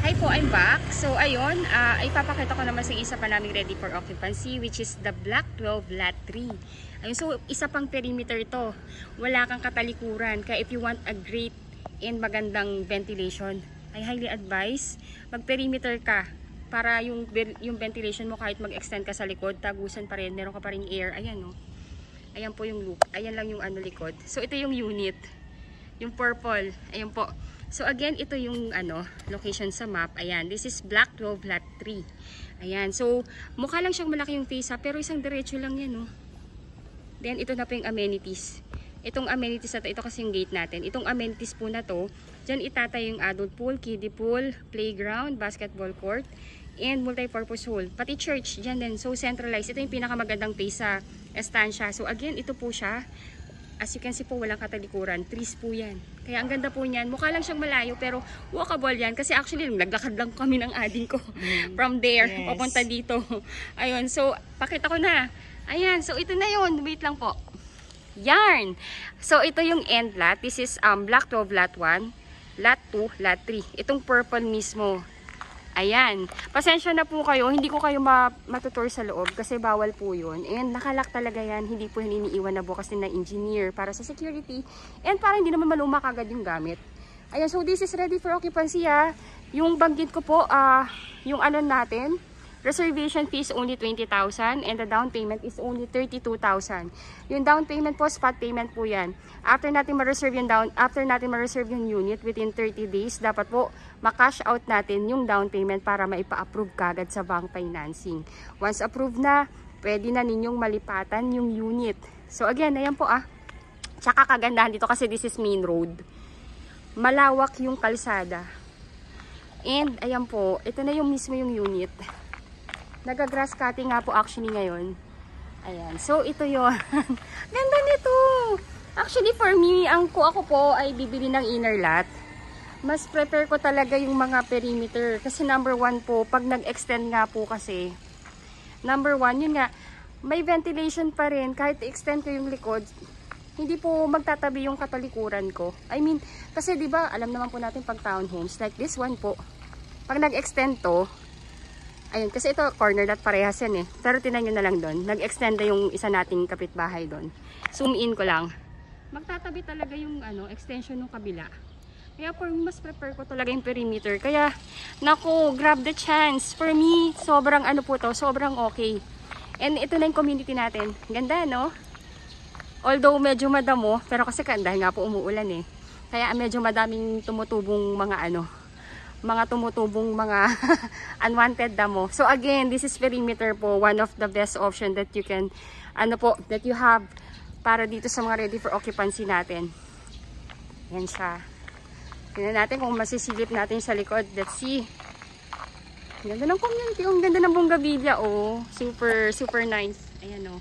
Hi po, I'm back. So ayun, ipapakita ko naman sa isa pa namin ready for occupancy, which is the Block 12 Lot 3. Ayun, so isa pang perimeter ito. Wala kang katalikuran. Kaya if you want a great and magandang ventilation, I highly advise mag-perimeter ka para yung ventilation mo kahit mag-extend ka sa likod, tagusan pa rin, meron ka pa rin air. Ayan no. Ayan po yung loop. Ayan lang yung likod. So ito yung unit. Yung purple. Ayan po. So again, ito yung location sa map. Ayan, this is Block 12 Lot 3. Ayan, so mukha lang siyang malaki yung face pero isang diretso lang yan, no. Then ito na po yung amenities. Itong amenities na to, ito kasi yung gate natin. Itong amenities po na to, dyan itatay yung adult pool, kiddie pool, playground, basketball court, and multi-purpose hall. Pati church, dyan din. So centralized. Ito yung pinakamagandang face sa estancia. So again, ito po siya. As you can see po, walang katalikuran. Trees po yan. Kaya ang ganda po niyan. Mukha lang siyang malayo pero walkable yan. Kasi actually, naglakad lang kami ng ading ko. From there, yes, papunta dito. Ayun, so pakita ko na. Ayan, so ito na yun. Wait lang po. Yarn! So ito yung end lot. This is Block 12 Lot 1, Lot 2, Lot 3. Itong purple mismo. Ayan. Pasensya na po kayo. Hindi ko kayo matutur sa loob kasi bawal po yun. And nakalak talaga yan. Hindi po iniiwan na bukas din na engineer para sa security. And para hindi naman maluma kagad yung gamit. Ayan. So this is ready for occupancy ha. Yung banggit ko po, yung natin, reservation fee is only 20,000 and the down payment is only 32,000. Yung down payment po, spot payment po yan. After natin ma-reserve yung unit within 30 days, dapat po ma-cash out natin yung down payment para maipa-approve kagad sa bank financing. Once approved na, pwede na ninyong malipatan yung unit. So again, ayan po Tsaka kagandahan dito kasi this is main road. Malawak yung kalsada. And ayan po, ito na yung mismo yung unit. Nag-grass cutting nga po actually ngayon. Ayan. So, ito yun. Ganda nito. Actually, for me, ako po ay bibili ng inner lot. Mas prefer ko talaga yung mga perimeter. Kasi number one po, pag nag-extend nga po kasi, number one, yun nga, may ventilation pa rin. Kahit extend ko yung likod, hindi po magtatabi yung katalikuran ko. I mean, kasi diba, alam naman po natin pag townhomes, like this one po, pag nag-extend to, ayun, kasi ito corner lot parehas yan eh. Pero tinan nyo na lang doon. Nag-extend na yung isa nating kapitbahay doon. Zoom in ko lang. Magtatabi talaga yung extension ng kabila. Kaya for me, mas prefer ko talaga yung perimeter. Kaya, naku, grab the chance. For me, sobrang po to. Sobrang okay. And ito na yung community natin. Ganda, no? Although medyo madamo, pero kasi dahil nga po umuulan eh. Kaya medyo madaming tumutubong mga unwanted damo. So again, this is perimeter po, one of the best option that you can that you have para dito sa mga ready for occupancy natin. Yan siya. Tingnan natin kung masisilip natin sa likod. Let's see. Ganda ng community, ang ganda ng bonggabilya super nice. Ayan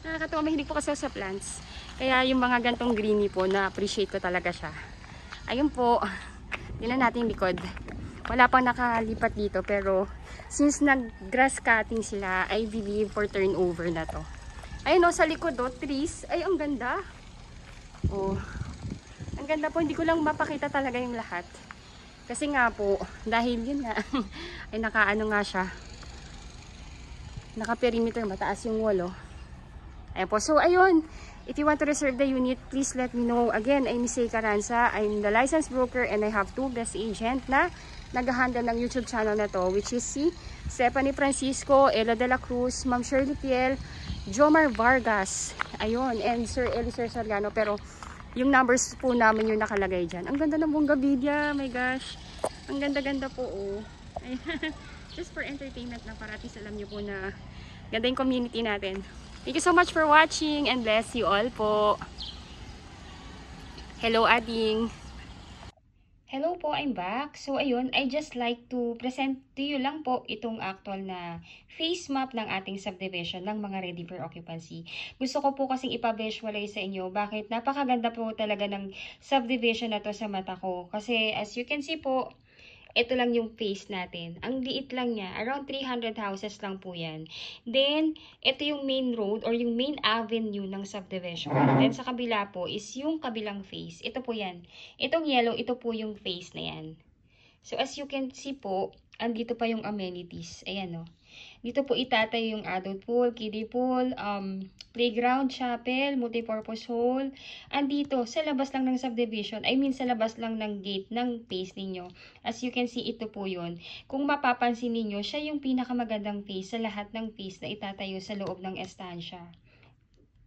nakakatawa, mahilig po kasi sa plants. Kaya yung mga gantong greeny po, na-appreciate ko talaga siya. Ayun po. Tingnan natin yung likod. Wala pang nakalipat dito pero since nag-grass cutting sila, I believe for turnover na to. Ayun sa likod trees. Ay, ang ganda. Ang ganda po. Hindi ko lang mapakita talaga yung lahat. Kasi nga po, dahil yun nga, ay nga siya. Naka-perimeter, mataas yung wall Ayun po. So, ayun. If you want to reserve the unit, please let me know. Again, I'm Miss Caranza. I'm the licensed broker and I have two best agent na nag-handle ng YouTube channel na to, which is si Stephanie Francisco, Ella de la Cruz, Ma'am Shirley Piel, Jomar Vargas, ayun, and Sir Elisir Soriano. Pero yung numbers po namin yung nakalagay dyan. Ang ganda ng bonggabilya, my gosh. Ang ganda-ganda po Just for entertainment na para at least alam nyo po na ganda yung community natin. Thank you so much for watching and bless you all po. Hello, Ading. Hello po, I'm back. So, ayun, I just like to present to you lang po itong actual na face map ng ating subdivision ng mga ready for occupancy. Gusto ko po kasing ipa-visualize sa inyo bakit napakaganda po talaga ng subdivision na to sa mata ko. Kasi, as you can see po, ito lang yung face natin. Ang liit lang niya. Around 300 houses lang po yan. Then, ito yung main road or yung main avenue ng subdivision. Then, sa kabila po is yung kabilang face. Ito po yan. Itong yellow, ito po yung face na yan. So as you can see po, andito pa yung amenities. Ayan o. Dito po itatayo yung adult pool, kiddie pool, playground, chapel, multipurpose hall. Andito, sa labas lang ng subdivision, sa labas lang ng gate ng phase ninyo. As you can see, ito po yun. Kung mapapansin ninyo, siya yung pinakamagandang phase sa lahat ng phase na itatayo sa loob ng estansya.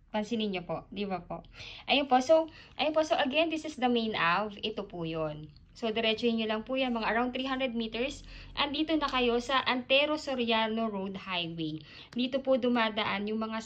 Pansinin niyo po, di ba po? Ayun po, so again, this is the main Ave. Ito po yun. So, diretsuhin nyo lang po yan, mga around 300 meters. Andito na kayo sa Antero Soriano Road Highway. Dito po dumadaan yung mga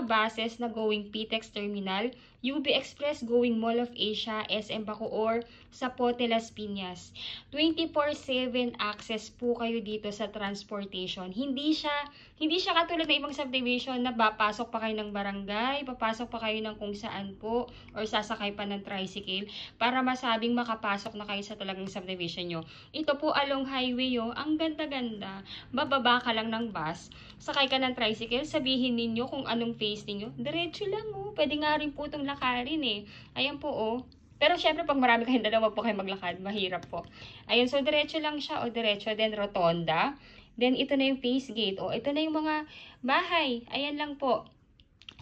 buses na going PTEX Terminal, UB Express going Mall of Asia, SM Bacoor, Zapote Las Piñas. 24/7 access po kayo dito sa transportation. Hindi siya katulad ng ibang subdivision na papasok pa kayo ng barangay, papasok pa kayo ng kung saan po, or sasakay pa ng tricycle para masabing makapasok na kayo sa talagang subdivision nyo. Ito po along highway yo, ang ganda-ganda. Bababa ka lang ng bus, sakay ka ng tricycle, sabihin ninyo kung anong phase ninyo. Diretso lang oh. Pwede nga rin po itong lakarin eh. Ayan po oh. Pero syempre pag marami kayong dalawa, wag po kayo maglakad, mahirap po. Ayun, so diretso lang siya o diretso, then rotonda. Then ito na yung phase gate o ito na yung mga bahay. Ayan lang po.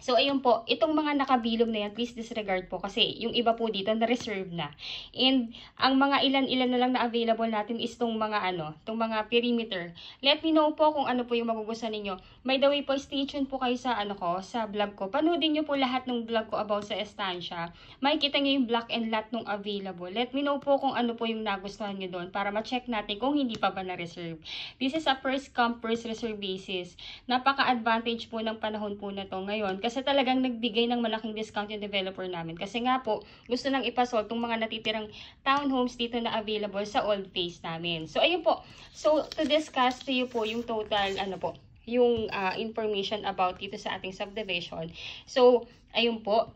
So, ayun po, itong mga nakabilog na yan, please disregard po kasi yung iba po dito na-reserve na. And ang mga ilan-ilan na lang na available natin is itong mga itong mga perimeter. Let me know po kung ano po yung magugustuhan ninyo. By the way po, stay tuned po kayo sa sa vlog ko. Panoodin nyo po lahat ng vlog ko about sa estansya. Makikita nyo yung block and lot nung available. Let me know po kung ano po yung nagustuhan nyo doon para ma-check natin kung hindi pa ba na-reserve. This is a first come, first reserve basis. Napaka-advantage po ng panahon po na to ngayon kasi talagang nagbigay ng malaking discount yung developer namin. Kasi nga po, gusto nang ipasol itong mga natitirang townhomes dito na available sa old phase namin. So, ayun po. So, to discuss to you po yung total, yung information about dito sa ating subdivision. So, ayun po.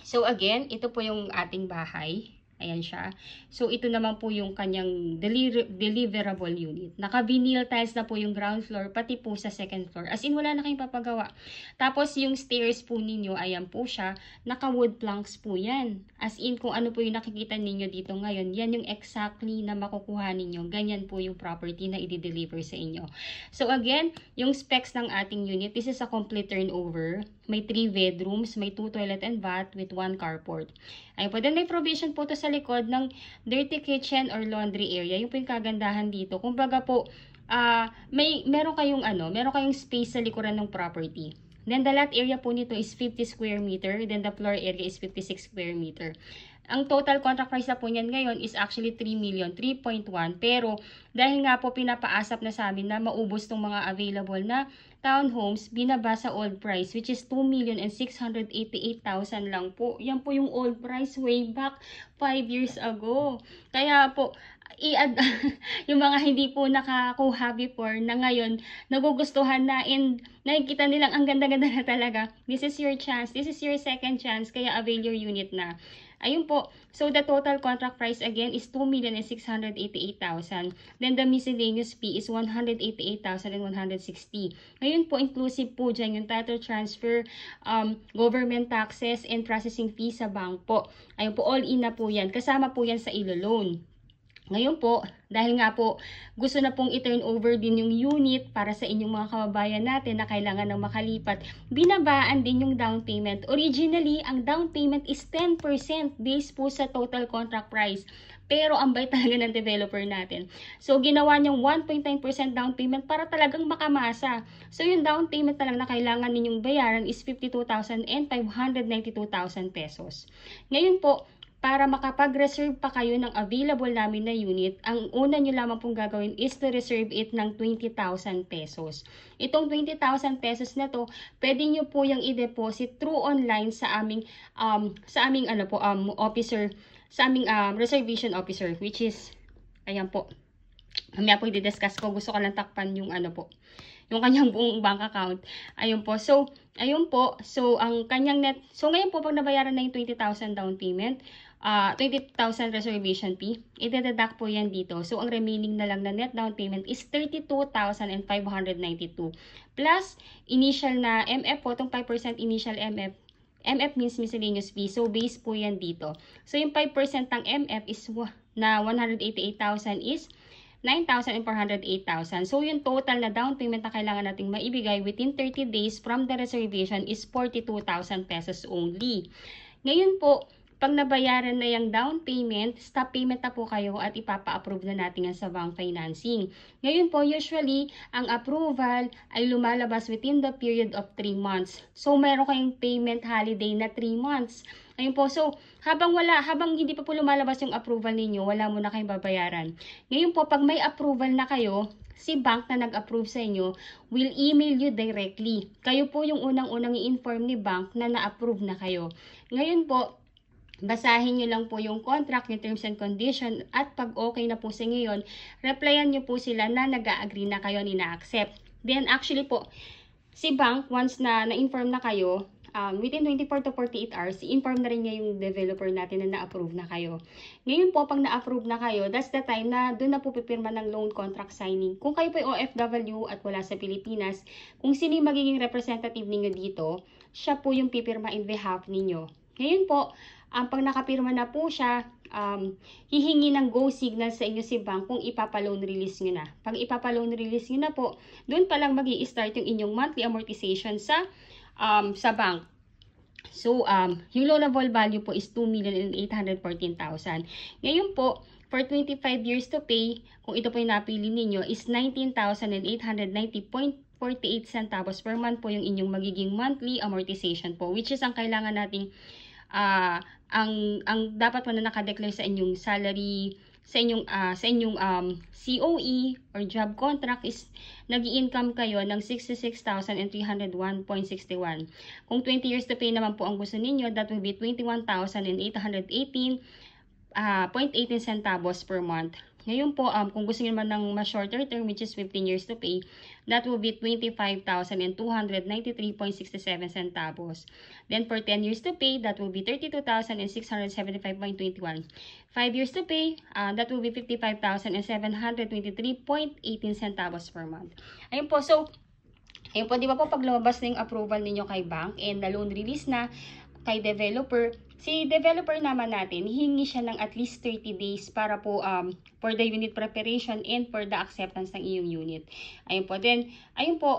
So, again, ito po yung ating bahay. Ayan siya. So, ito naman po yung kanyang deliverable unit. Naka-vinyl tiles na po yung ground floor, pati po sa second floor. As in, wala na kayong papagawa. Tapos, yung stairs po ninyo, ayan po siya. Naka-wood planks po yan. As in, kung ano po yung nakikita ninyo dito ngayon, yan yung exactly na makukuha ninyo. Ganyan po yung property na i-deliver sa inyo. So, again, yung specs ng ating unit, this is a complete turnover. May 3 bedrooms, may 2 toilet and bath with 1 carport. Ayun po, then may provision po to sa likod ng dirty kitchen or laundry area. Yung po yung kagandahan dito. Kumbaga po, meron kayong space sa likuran ng property. Then the lot area po nito is 50 square meter. Then the floor area is 56 square meter. Ang total contract price na po niyan ngayon is actually 3.1 million. Pero dahil nga po pinapaasap na sa amin na maubos tong mga available na townhomes, binaba sa old price which is 2,688,000 lang po. Yan po yung old price way back 5 years ago. Kaya po, yung mga hindi po nakakuha before na ngayon nagugustuhan na and nakikita nilang ang ganda-ganda na talaga. This is your chance. This is your second chance. Kaya avail your unit na. Ayun po. So, the total contract price again is 2,688,000. Then, the miscellaneous fee is 188,160. Ngayon po, inclusive po dyan yung title transfer, government taxes, and processing fee sa bank po. Ayun po, all in na po yan. Kasama po yan sa ilo-loan. Ngayon po, dahil nga po gusto na pong i-turn over din yung unit para sa inyong mga kababayan natin na kailangan ng makalipat, binabaan din yung down payment. Originally, ang down payment is 10% based po sa total contract price. Pero ang bait talaga ng developer natin. So, ginawa niyang 1.9% down payment para talagang makamasa. So, yung down payment na lang na kailangan ninyong bayaran is 52,000 and 592,000 pesos. Ngayon po, para makapag-reserve pa kayo ng available namin na unit, ang una nyo lamang pong gagawin is to reserve it ng 20,000 pesos. Itong 20,000 pesos na to, pwede nyo po yung i-deposit through online sa aming officer, sa aming reservation officer, which is, ayan po. Mamaya po i-discuss ko, gusto ko lang takpan yung yung kanyang buong bank account. Ayun po. So, ayun po. So, ang kanyang net, so ngayon po pag nabayaran na yung 20,000 down payment, 20,000 reservation fee, i-deduct po yan dito. So, ang remaining na lang na net down payment is 32,592. Plus, initial na MF po, itong 5% initial MF. MF means miscellaneous fee. So, base po yan dito. So, yung 5% ng MF is na 188,000 is 9,000 and 408,000. So, yung total na down payment na kailangan nating maibigay within 30 days from the reservation is 42,000 pesos only. Ngayon po, pag nabayaran na yung down payment, stop payment na po kayo at ipapa-approve na natin yan sa bank financing. Ngayon po, usually, ang approval ay lumalabas within the period of 3 months. So, meron kayong payment holiday na 3 months. Ayun po, so, habang hindi pa po lumalabas yung approval ninyo, wala muna kayong babayaran. Ngayon po, pag may approval na kayo, si bank na nag-approve sa inyo will email you directly. Kayo po yung unang-unang i-inform ni bank na na-approve na kayo. Ngayon po, basahin nyo lang po yung contract, yung terms and condition, at pag okay na po sa ngayon, replyan nyo po sila na nag-a-agree na kayo, nina-accept. Then actually po, si bank, once na na-inform na kayo, within 24 to 48 hours, i-inform na rin niya yung developer natin na na-approve na kayo. Ngayon po, pag na-approve na kayo, that's the time na doon na po pipirma ng loan contract signing. Kung kayo po ay OFW at wala sa Pilipinas, kung sino yung magiging representative ninyo dito, siya po yung pipirma in behalf ninyo. Ngayon po, pag nakapirma na po siya, hihingi ng go signal sa inyo si bank kung ipapa-loan release nyo na. Pag ipapa-loan release nyo na po, doon pa lang mag-i-start yung inyong monthly amortization sa bank. So, yung loanable value po is 2,814,000. Ngayon po, for 25 years to pay, kung ito po yung napili ninyo, is 19,890.48 centavos per month po yung inyong magiging monthly amortization po, which is ang kailangan nating ang dapat mo na nakadeclare sa inyong salary, sa inyong COE or job contract is nag-i-income kayo ng 66,301.61. Kung 20 years to pay naman po ang gusto ninyo, that will be 21,818.18 centavos per month. Ngayon po, kung gusto niyo naman ng mas shorter term, which is 15 years to pay, that will be 25,293.67 centavos. Then for 10 years to pay, that will be 32,675.21. 5 years to pay, that will be 55,723.18 centavos per month. Ayun po, so, ayun po, di ba po pag lumabas na yung approval ninyo kay bank and na loan release na kay developer, si developer naman natin, hihingi siya ng at least 30 days para po for the unit preparation and for the acceptance ng iyong unit. Ayun po. Then, ayun po,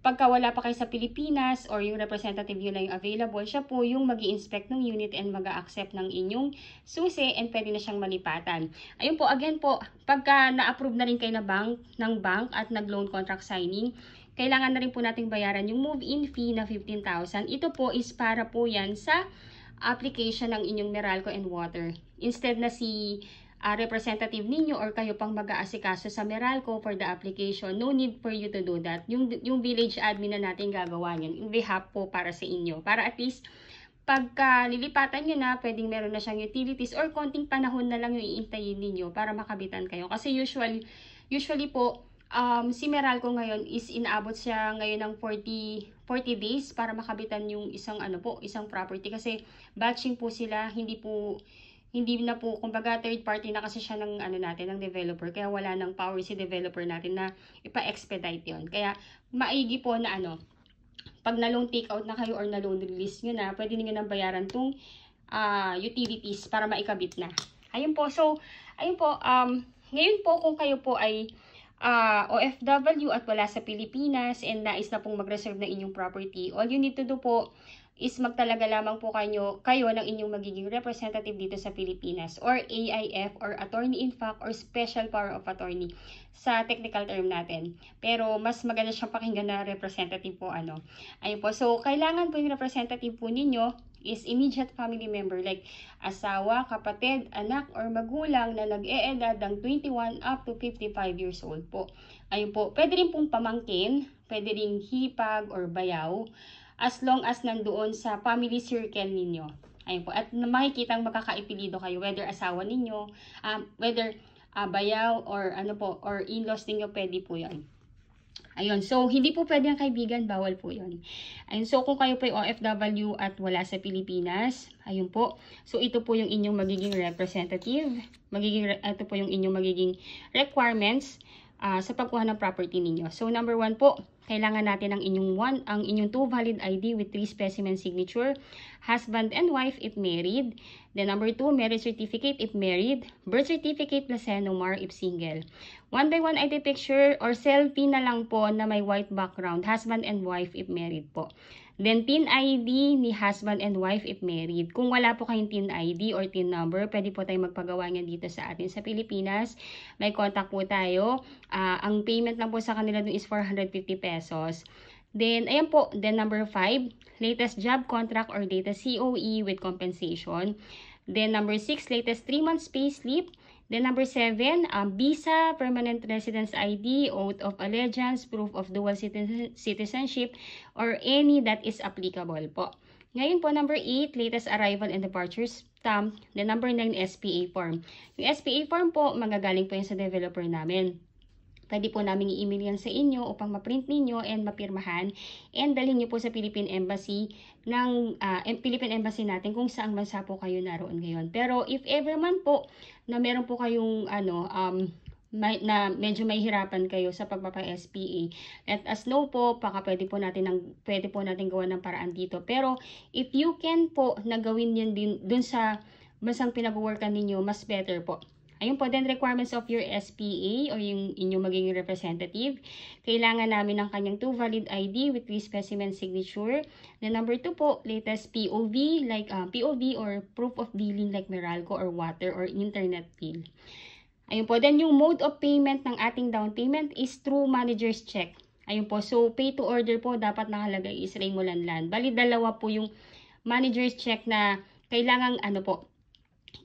pagka wala pa kayo sa Pilipinas or yung representative yun na yung available, siya po yung mag-i-inspect ng unit and mag-a-accept ng inyong susi and pwede na siyang malipatan. Ayun po, again po, pagka na-approve na rin kayo ng bank at nag-loan contract signing, kailangan na rin po nating bayaran yung move-in fee na 15,000. Ito po is para po yan sa application ng inyong Meralco and Water. Instead na si representative ninyo or kayo pang mag-aasikaso sa Meralco for the application, no need for you to do that. Yung village admin na natin gagawa yun. In behalf po para sa inyo. Para at least, pagka lilipatan nyo na, pwedeng meron na siyang utilities or konting panahon na lang yung iintayin ninyo para makabitan kayo. Kasi usually po, si Meralco ngayon is inaabot siya ngayon ng 40 days para makabitan yung isang property kasi batching po sila, hindi na po kumbaga third party na kasi siya ng ng developer, kaya wala nang power si developer natin na ipa-expedite yon. Kaya maigi po na pag na loan take out na kayo or na loan release nyo na, pwede niyo nang bayaran tong utilities para maikabit na. Ayun po, so ayun po, ngayon po kung kayo po ay OFW at wala sa Pilipinas and nais na pong mag-reserve ng inyong property, all you need to do po is magtalaga lamang po kayo ng inyong magiging representative dito sa Pilipinas or AIF or attorney in fact or special power of attorney sa technical term natin. Pero mas maganda siyang pakinggan na representative po Ayun po. So, kailangan po yung representative po ninyo is immediate family member like asawa, kapatid, anak, or magulang na nag-e-edad ng 21 up to 55 years old po. Ayun po. Pwede rin pong pamangkin, pwede rin hipag or bayaw, as long as nandoon sa family circle ninyo. Ayun po. At makikitang makakaipilido kayo, whether asawa ninyo, whether bayaw or or in-laws ninyo, pwede po yun. Ayun, so hindi po pwede ang kaibigan, bawal po yun. Ayun, so kung kayo po yung OFW at wala sa Pilipinas, ayun po. So ito po yung inyong magiging representative. Ito po yung inyong magiging requirements. sa pagkuha ng property ninyo. So number 1 po, kailangan natin ang inyong 2 valid ID with 3 specimen signature, husband and wife if married. Then number 2, marriage certificate if married, birth certificate plus NOMAR if single. 1 by 1 ID picture or selfie na lang po na may white background, husband and wife if married po. Then, TIN ID ni husband and wife if married. Kung wala po kayong TIN ID or TIN number, pwede po tayong magpagawa niyan dito sa atin sa Pilipinas. May contact po tayo. Ang payment lang po sa kanila dun is 450 pesos. Then, ayan po. Then, number 5, latest job contract or latest COE with compensation. Then, number 6, latest 3 months pay slip. Then, number 7, visa, permanent residence ID, oath of allegiance, proof of dual citizenship, or any that is applicable po. Ngayon po, number 8, latest arrival and departure stamp. Then, number 9, SPA form. Yung SPA form po, magagaling po yan sa developer namin. Pwede po namin i-email yan sa inyo upang ma-print ninyo and mapirmahan and dalhin nyo po sa Philippine Embassy natin kung saang bansa po kayo naroon ngayon. Pero if ever man po na meron po kayong na medyo mahihirapan kayo sa pagpapa-SPA, let us know po, pwede po natin gawa ng paraan dito. Pero if you can po na gawin yan din dun sa bansang pinag-workan ninyo, mas better po. Ayun po, then requirements of your SPA or yung inyong magiging representative. Kailangan namin ng kanyang 2 valid ID with 3 specimen signature. Then number 2 po, latest POV like POV or proof of billing like Meralco or water or internet bill. Ayun po, then yung mode of payment ng ating down payment is through manager's check. Ayun po, so pay to order po dapat nakalagay is Raymond Lanlan. Bali dalawa po yung manager's check na kailangang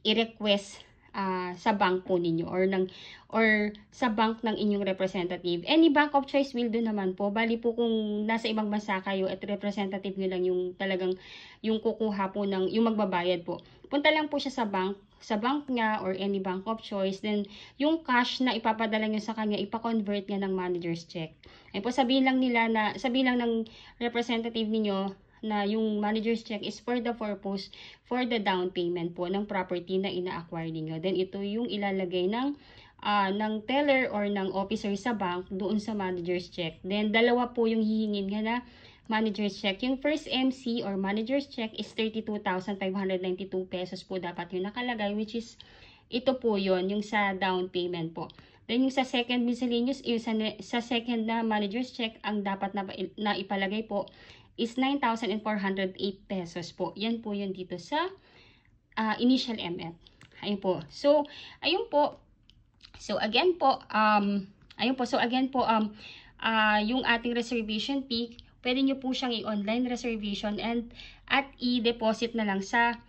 i-request sa bank po ninyo or sa bank ng inyong representative. Any bank of choice will do naman po. Bali po kung nasa ibang bansa kayo at representative nyo lang yung talagang yung kukuha po yung magbabayad po. Punta lang po siya sa bank niya or any bank of choice. Then yung cash na ipapadala nyo sa kanya, ipa-convert niya ng manager's check. Ay po sabihin lang ng representative niyo na yung manager's check is for the purpose for the down payment po ng property na ina-acquire niyo. Then ito yung ilalagay ng teller or ng officer sa bank doon sa manager's check. Then dalawa po yung hihingin nga na manager's check. Yung first MC or manager's check is 32,592 pesos po dapat yung nakalagay, which is ito po yon yung sa down payment po. Then yung sa second miscellaneous, yung sa second na manager's check, ang dapat na ipalagay po is 9,408 pesos po. Yan po yun dito sa initial MF. Ayun po. So, ayun po. So, again po, yung ating reservation fee, pwede nyo po siyang i-online reservation at i-deposit na lang sa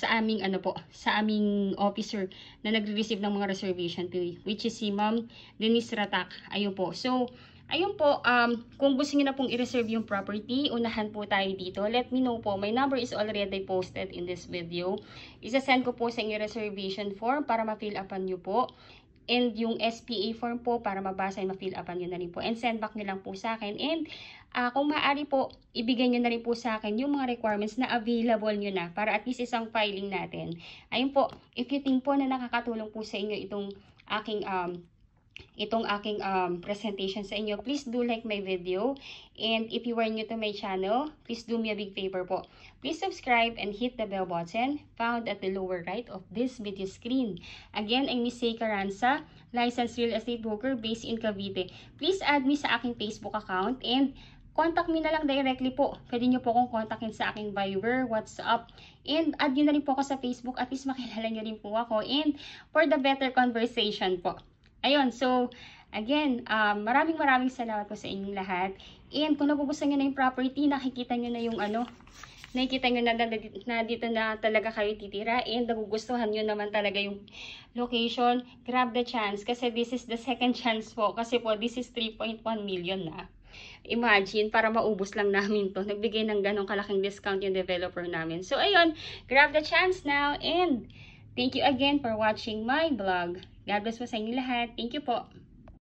aming sa aming officer na nagre-receive ng mga reservation fee, which is si Ma'am Denise Ratak. Ayun po. So, ayun po, kung gusto niyo na pong i-reserve yung property, unahan po tayo dito. Let me know po. My number is already posted in this video. Isa-send ko po sa inyo reservation form para ma-fill upan nyo po. And yung SPA form po para mabasa and ma-fill upan nyo na rin po. And send back nyo lang po sa akin. And kung maaari po, ibigay nyo na rin po sa akin yung mga requirements na available nyo na para at least isang filing natin. Ayun po, if you think po na nakakatulong po sa inyo itong aking presentation sa inyo, please do like my video. And if you are new to my channel, please do me a big favor po. Please subscribe and hit the bell button found at the lower right of this video screen. Again, I'm Miss Say Caranza, licensed real estate broker based in Cavite. Please add me sa aking Facebook account and contact me na lang directly po. Pwede nyo po akong kontakin sa aking Viber, WhatsApp, and add nyo na rin po ako sa Facebook at least makilala nyo rin po ako and for the better conversation po. Ayun, so, again, maraming salamat po sa inyong lahat. And kung nagugustuhan nyo na yung property, nakikita nyo na yung nakikita nyo na dito na talaga kayo titira. And nagugustuhan nyo naman talaga yung location, grab the chance. Kasi this is the second chance po. Kasi po, this is 3.1 million na. Imagine, para maubos lang namin to. Nagbigay ng ganong kalaking discount yung developer namin. So, ayun, grab the chance now. And thank you again for watching my vlog. God bless po sa inyo lahat. Thank you po.